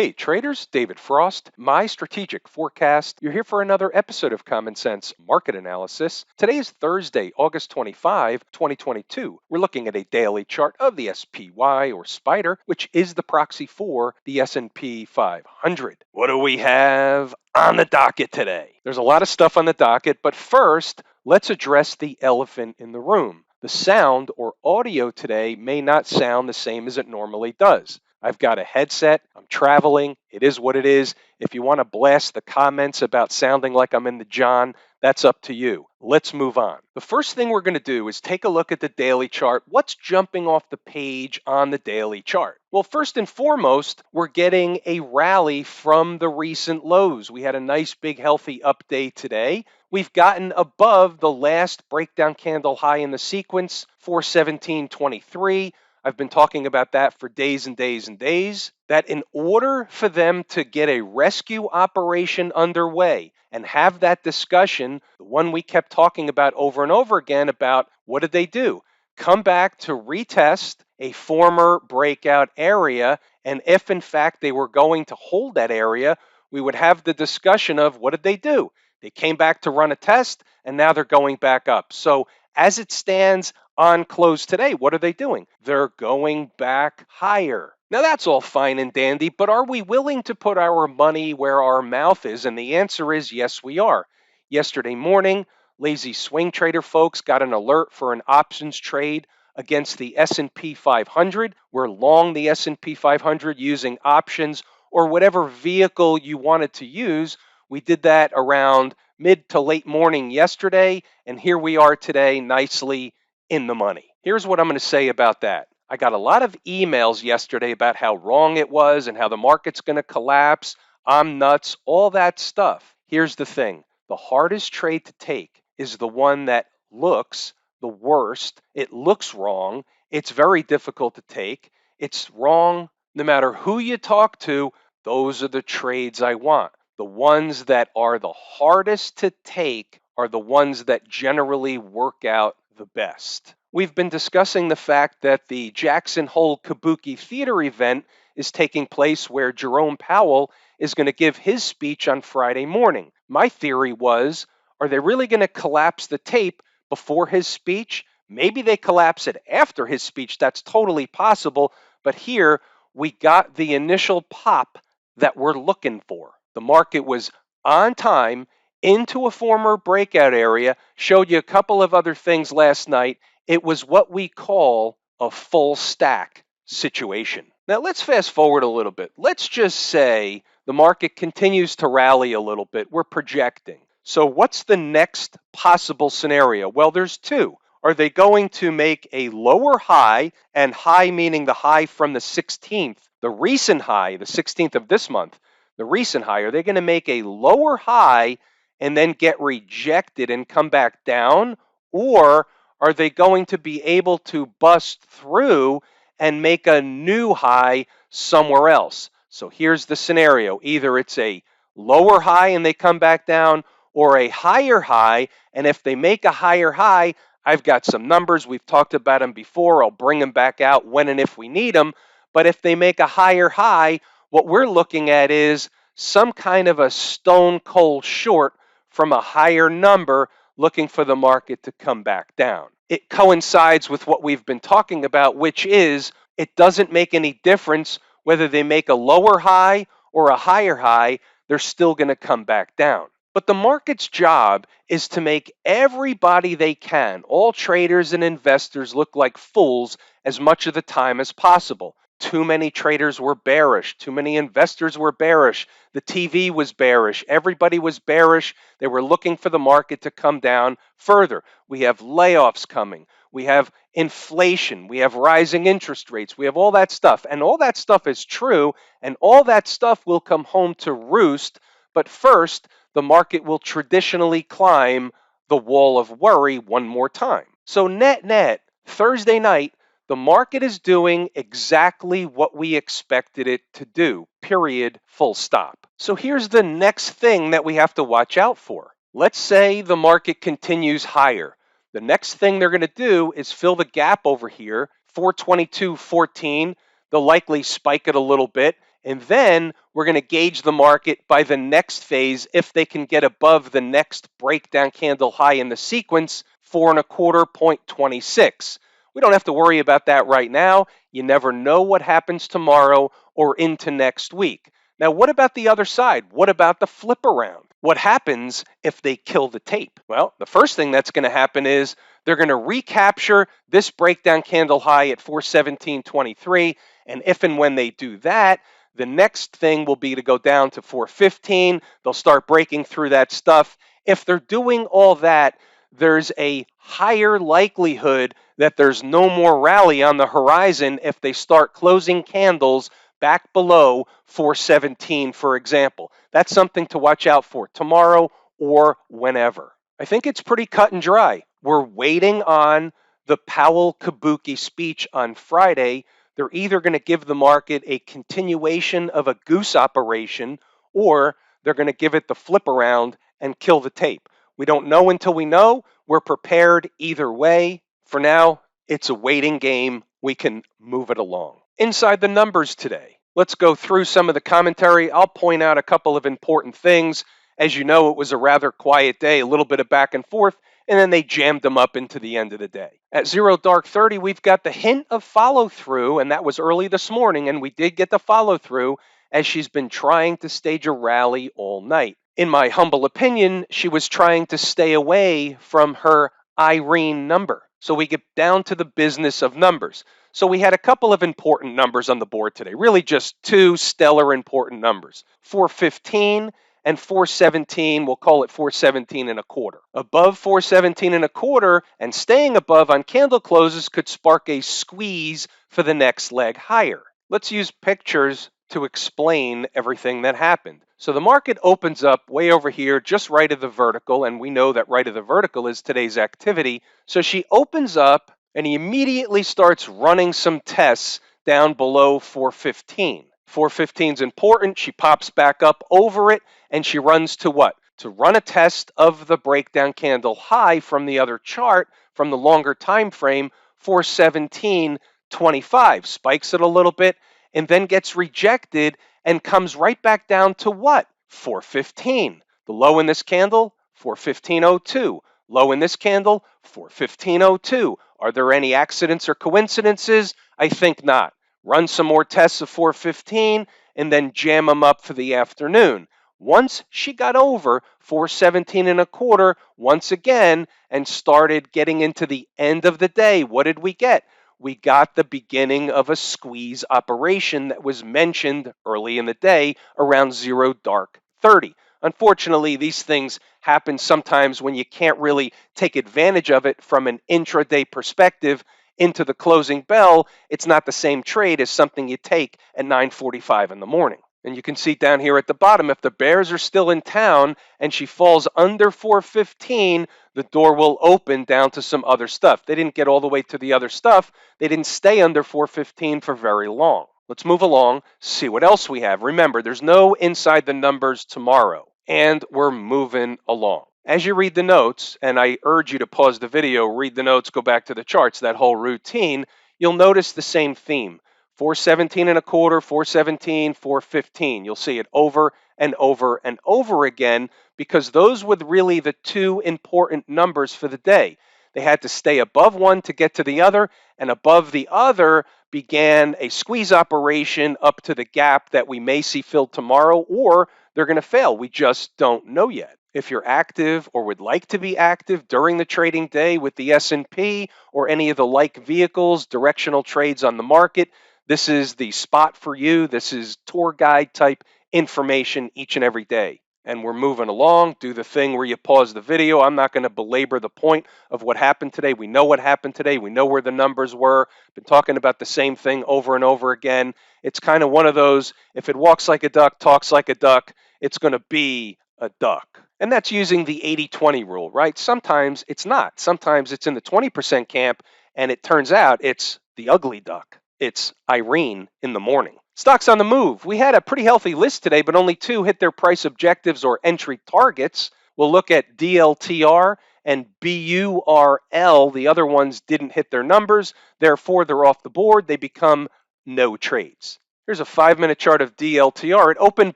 Hey traders, David Frost, my strategic forecast. You're here for another episode of Common Sense Market Analysis. Today is Thursday, August 25, 2022. We're looking at a daily chart of the SPY or Spider, which is the proxy for the S&P 500. What do we have on the docket today? There's a lot of stuff on the docket, but first, let's address the elephant in the room. The sound or audio today may not sound the same as it normally does. I've got a headset. I'm traveling. It is what it is. If you want to blast the comments about sounding like I'm in the John, that's up to you. Let's move on. The first thing we're going to do is take a look at the daily chart. What's jumping off the page on the daily chart? Well, first and foremost, we're getting a rally from the recent lows. We had a nice big healthy update today. We've gotten above the last breakdown candle high in the sequence, 417.23. I've been talking about that for days and days and days, that in order for them to get a rescue operation underway and have that discussion, the one we kept talking about over and over again about what did they do? Come back to retest a former breakout area, and if in fact they were going to hold that area, we would have the discussion of what did they do? They came back to run a test, and now they're going back up. So as it stands on close today, what are they doing? They're going back higher. Now that's all fine and dandy, but are we willing to put our money where our mouth is? And the answer is yes, we are. Yesterday morning, lazy swing trader folks got an alert for an options trade against the S&P 500. We're long the S&P 500 using options or whatever vehicle you wanted to use. We did that around mid to late morning yesterday, and here we are today nicely in the money. Here's what I'm going to say about that. I got a lot of emails yesterday about how wrong it was and how the market's going to collapse. I'm nuts, all that stuff. Here's the thing. The hardest trade to take is the one that looks the worst. It looks wrong. It's very difficult to take. It's wrong no matter who you talk to. Those are the trades I want. The ones that are the hardest to take are the ones that generally work out the best. We've been discussing the fact that the Jackson Hole Kabuki Theater event is taking place where Jerome Powell is going to give his speech on Friday morning. My theory was, are they really going to collapse the tape before his speech? Maybe they collapse it after his speech. That's totally possible. But here we got the initial pop that we're looking for. The market was on time into a former breakout area, showed you a couple of other things last night. It was what we call a full stack situation. Now let's fast forward a little bit. Let's just say the market continues to rally a little bit. We're projecting. So what's the next possible scenario? Well, there's two. Are they going to make a lower high, and high meaning the high from the 16th, the recent high, the 16th of this month, the recent high, are they going to make a lower high and then get rejected and come back down? Or are they going to be able to bust through and make a new high somewhere else? So here's the scenario. Either it's a lower high and they come back down, or a higher high. And if they make a higher high, I've got some numbers. We've talked about them before. I'll bring them back out when and if we need them. But if they make a higher high, what we're looking at is some kind of a stone cold short from a higher number, looking for the market to come back down. It coincides with what we've been talking about, which is it doesn't make any difference whether they make a lower high or a higher high, they're still going to come back down. But the market's job is to make everybody they can, all traders and investors, look like fools as much of the time as possible. Too many traders were bearish. Too many investors were bearish. The TV was bearish. Everybody was bearish. They were looking for the market to come down further. We have layoffs coming. We have inflation. We have rising interest rates. We have all that stuff. And all that stuff is true. And all that stuff will come home to roost. But first, the market will traditionally climb the wall of worry one more time. So net, Thursday night, the market is doing exactly what we expected it to do, period, full stop. So here's the next thing that we have to watch out for. Let's say the market continues higher. The next thing they're going to do is fill the gap over here, 422.14. They'll likely spike it a little bit. And then we're going to gauge the market by the next phase if they can get above the next breakdown candle high in the sequence, 4.25.26. We don't have to worry about that right now. You never know what happens tomorrow or into next week. Now, what about the other side? What about the flip around? What happens if they kill the tape? Well, the first thing that's going to happen is they're going to recapture this breakdown candle high at 417.23. And if and when they do that, the next thing will be to go down to 415. They'll start breaking through that stuff. If they're doing all that, there's a higher likelihood that there's no more rally on the horizon if they start closing candles back below 417, for example. That's something to watch out for tomorrow or whenever. I think it's pretty cut and dry. We're waiting on the Powell Kabuki speech on Friday. They're either going to give the market a continuation of a goose operation or they're going to give it the flip around and kill the tape. We don't know until we know. We're prepared either way. For now, it's a waiting game. We can move it along. Inside the numbers today, let's go through some of the commentary. I'll point out a couple of important things. As you know, it was a rather quiet day, a little bit of back and forth, and then they jammed them up into the end of the day. At 0:30, we've got the hint of follow through, and that was early this morning, and we did get the follow through as she's been trying to stage a rally all night. In my humble opinion, she was trying to stay away from her Irene number. So we get down to the business of numbers. So we had a couple of important numbers on the board today, really just two stellar important numbers, 415 and 417. We'll call it 417 and a quarter. Above 417 and a quarter and staying above on candle closes could spark a squeeze for the next leg higher. Let's use pictures to explain everything that happened. So the market opens up way over here, just right of the vertical, and we know that right of the vertical is today's activity. So she opens up, and he immediately starts running some tests down below 415. 415 is important. She pops back up over it, and she runs to what? To run a test of the breakdown candle high from the other chart, from the longer time frame, 417.25. Spikes it a little bit, and then gets rejected and comes right back down to what? 415. The low in this candle, 415.02. Low in this candle, 415.02. Are there any accidents or coincidences? I think not. Run some more tests of 415 and then jam them up for the afternoon. Once she got over 417 and a quarter once again and started getting into the end of the day, what did we get? We got the beginning of a squeeze operation that was mentioned early in the day around 0:30. Unfortunately, these things happen sometimes when you can't really take advantage of it from an intraday perspective into the closing bell. It's not the same trade as something you take at 9:45 in the morning. And you can see down here at the bottom, if the bears are still in town and she falls under 415, the door will open down to some other stuff. They didn't get all the way to the other stuff. They didn't stay under 415 for very long. Let's move along, see what else we have. Remember, there's no inside the numbers tomorrow, and we're moving along. As you read the notes, and I urge you to pause the video, read the notes, go back to the charts, that whole routine, you'll notice the same theme. 417 and a quarter, 417, 415. You'll see it over and over and over again because those were really the two important numbers for the day. They had to stay above one to get to the other, and above the other began a squeeze operation up to the gap that we may see filled tomorrow, or they're going to fail. We just don't know yet. If you're active or would like to be active during the trading day with the S&P or any of the like vehicles, directional trades on the market, this is the spot for you. This is tour guide type information each and every day. And we're moving along. Do the thing where you pause the video. I'm not going to belabor the point of what happened today. We know what happened today. We know where the numbers were. Been talking about the same thing over and over again. It's kind of one of those, if it walks like a duck, talks like a duck, it's going to be a duck. And that's using the 80-20 rule, right? Sometimes it's not. Sometimes it's in the 20% camp, and it turns out it's the ugly duck. It's Irene in the morning. Stocks on the move. We had a pretty healthy list today, but only two hit their price objectives or entry targets. We'll look at DLTR and BURL. The other ones didn't hit their numbers. Therefore, they're off the board. They become no trades. Here's a 5-minute chart of DLTR. It opened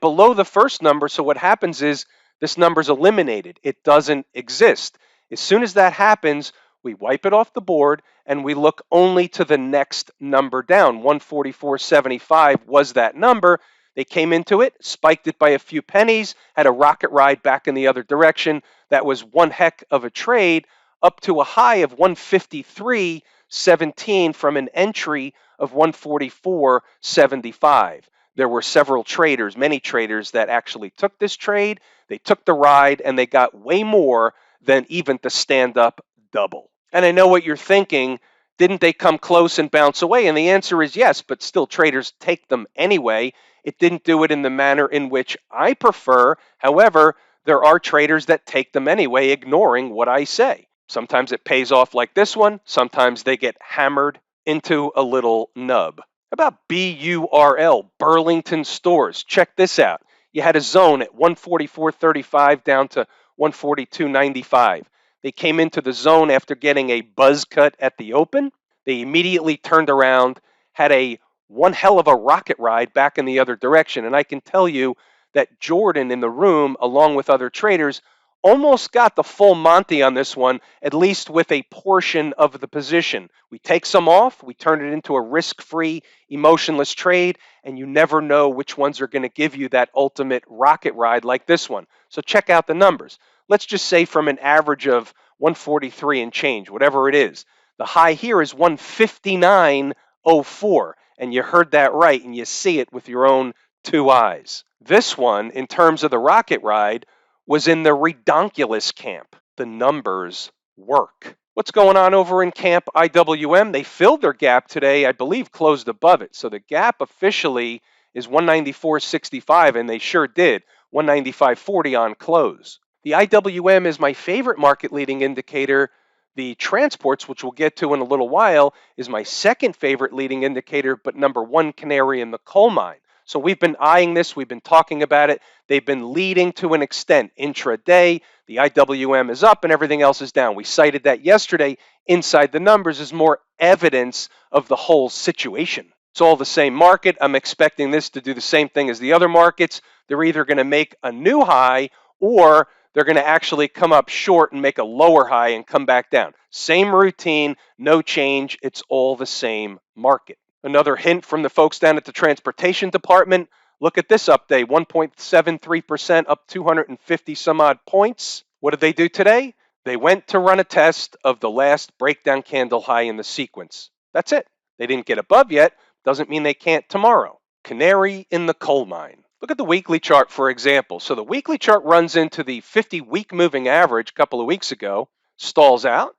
below the first number, so what happens is this number's eliminated. It doesn't exist. As soon as that happens, we wipe it off the board and we look only to the next number down. 144.75 was that number. They came into it, spiked it by a few pennies, had a rocket ride back in the other direction. That was one heck of a trade, up to a high of 153.17 from an entry of 144.75. There were several traders, many traders that actually took this trade. They took the ride and they got way more than even the stand up double. And I know what you're thinking. Didn't they come close and bounce away? And the answer is yes, but still traders take them anyway. It didn't do it in the manner in which I prefer. However, there are traders that take them anyway, ignoring what I say. Sometimes it pays off like this one. Sometimes they get hammered into a little nub. How about BURL, Burlington Stores? Check this out. You had a zone at 144.35 down to 142.95. They came into the zone after getting a buzz cut at the open. They immediately turned around, had a one hell of a rocket ride back in the other direction. And I can tell you that Jordan in the room, along with other traders, almost got the full Monty on this one, at least with a portion of the position. We take some off, we turn it into a risk-free, emotionless trade, and you never know which ones are going to give you that ultimate rocket ride like this one. So check out the numbers. Let's just say from an average of 143 and change, whatever it is. The high here is 159.04, and you heard that right, and you see it with your own two eyes. This one, in terms of the rocket ride, was in the redonkulous camp. The numbers work. What's going on over in camp IWM? They filled their gap today, I believe closed above it. So the gap officially is 194.65, and they sure did. 195.40 on close. The IWM is my favorite market leading indicator. The transports, which we'll get to in a little while, is my second favorite leading indicator, but number one canary in the coal mine. So we've been eyeing this. We've been talking about it. They've been leading to an extent. Intraday, the IWM is up and everything else is down. We cited that yesterday. Inside the numbers is more evidence of the whole situation. It's all the same market. I'm expecting this to do the same thing as the other markets. They're either going to make a new high or they're going to actually come up short and make a lower high and come back down. Same routine, no change. It's all the same market. Another hint from the folks down at the transportation department. Look at this update, 1.73% up 250 some odd points. What did they do today? They went to run a test of the last breakdown candle high in the sequence. That's it. They didn't get above yet. Doesn't mean they can't tomorrow. Canary in the coal mine. Look at the weekly chart, for example. So the weekly chart runs into the 50-week moving average a couple of weeks ago, stalls out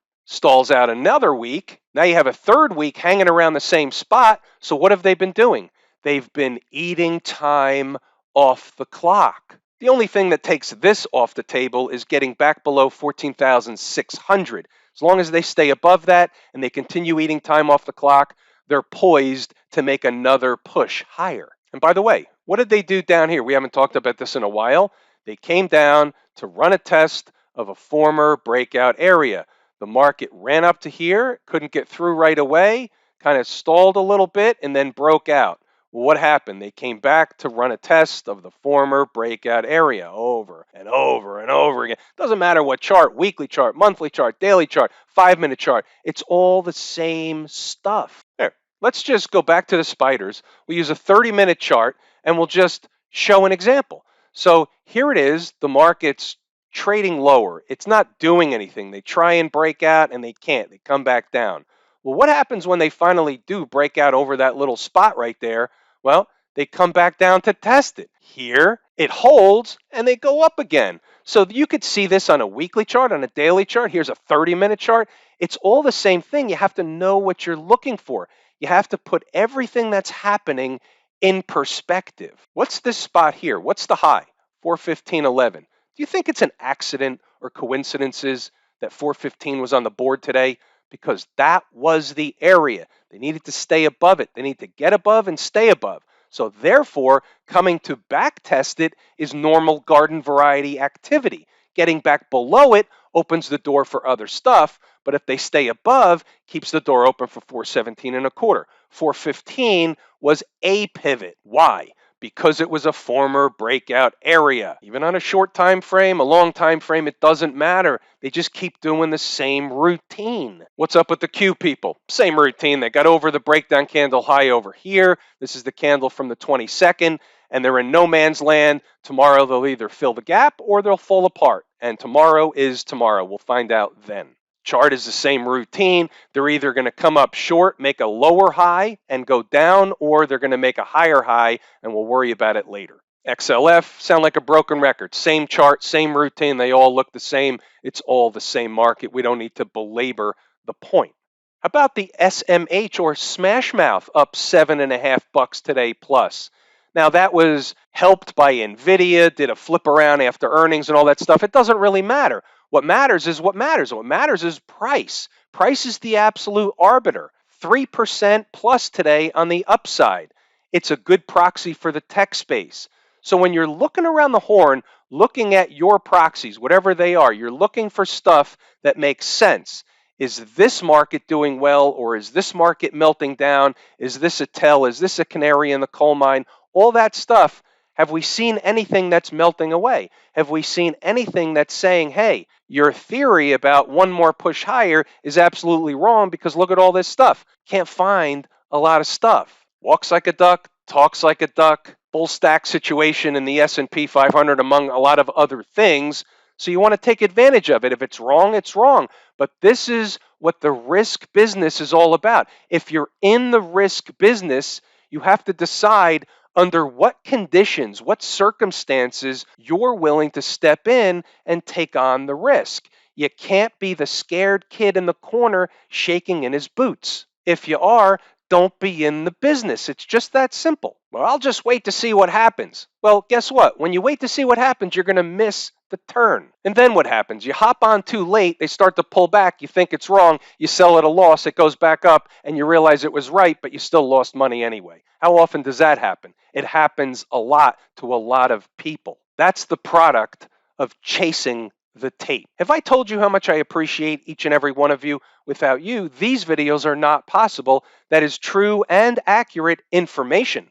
another week. Now you have a third week hanging around the same spot. So what have they been doing? They've been eating time off the clock. The only thing that takes this off the table is getting back below 14,600. As long as they stay above that and they continue eating time off the clock, they're poised to make another push higher. And by the way, what did they do down here? We haven't talked about this in a while. They came down to run a test of a former breakout area. The market ran up to here, couldn't get through right away, kind of stalled a little bit, and then broke out. Well, what happened? They came back to run a test of the former breakout area over and over and over again. Doesn't matter what chart, weekly chart, monthly chart, daily chart, 5-minute chart. It's all the same stuff. There. Let's just go back to the spiders. We'll use a 30-minute chart, and we'll just show an example. So here it is. The market's trading lower. It's not doing anything. They try and break out, and they can't. They come back down. Well, what happens when they finally do break out over that little spot right there? Well, they come back down to test it. Here, it holds, and they go up again. So you could see this on a weekly chart, on a daily chart. Here's a 30-minute chart. It's all the same thing. You have to know what you're looking for. You have to put everything that's happening in perspective. What's this spot here? What's the high? 415.11. Do you think it's an accident or coincidences that 415 was on the board today? Because that was the area. They needed to stay above it. They need to get above and stay above. So therefore, coming to back test it is normal garden variety activity. Getting back below it opens the door for other stuff, but if they stay above, keeps the door open for 417 and a quarter. 415 was a pivot. Why? Because it was a former breakout area. Even on a short time frame, a long time frame, it doesn't matter. They just keep doing the same routine. What's up with the Q people? Same routine. They got over the breakdown candle high over here. This is the candle from the 22nd, and they're in no man's land. Tomorrow they'll either fill the gap or they'll fall apart. And tomorrow is tomorrow. We'll find out then. Chart is the same routine. They're either going to come up short, make a lower high and go down, or they're going to make a higher high and we'll worry about it later. XLF sound like a broken record. Same chart, same routine. They all look the same. It's all the same market. We don't need to belabor the point. How about the SMH or Smash Mouth up $7.50 today plus? Now that was helped by Nvidia, did a flip around after earnings and all that stuff. It doesn't really matter. What matters is what matters. What matters is price. Price is the absolute arbiter. 3% plus today on the upside. It's a good proxy for the tech space. So when you're looking around the horn, looking at your proxies, whatever they are, you're looking for stuff that makes sense. Is this market doing well, or is this market melting down? Is this a tell? Is this a canary in the coal mine? All that stuff. Have we seen anything that's melting away? Have we seen anything that's saying, hey, your theory about one more push higher is absolutely wrong because look at all this stuff. Can't find a lot of stuff. Walks like a duck, talks like a duck, bull stack situation in the S&P 500 among a lot of other things. So you want to take advantage of it. If it's wrong, it's wrong. But this is what the risk business is all about. If you're in the risk business, you have to decide under what conditions, what circumstances you're willing to step in and take on the risk. You can't be the scared kid in the corner shaking in his boots. If you are, don't be in the business. It's just that simple. Well, I'll just wait to see what happens. Well, guess what? When you wait to see what happens, you're going to miss the turn. And then what happens? You hop on too late, they start to pull back, you think it's wrong, you sell at a loss, it goes back up, and you realize it was right, but you still lost money anyway. How often does that happen? It happens a lot to a lot of people. That's the product of chasing the tape. Have I told you how much I appreciate each and every one of you? Without you, these videos are not possible. That is true and accurate information.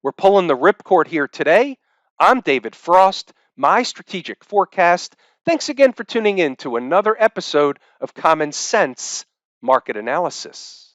We're pulling the ripcord here today. I'm David Frost, my strategic forecast. Thanks again for tuning in to another episode of Common Sense Market Analysis.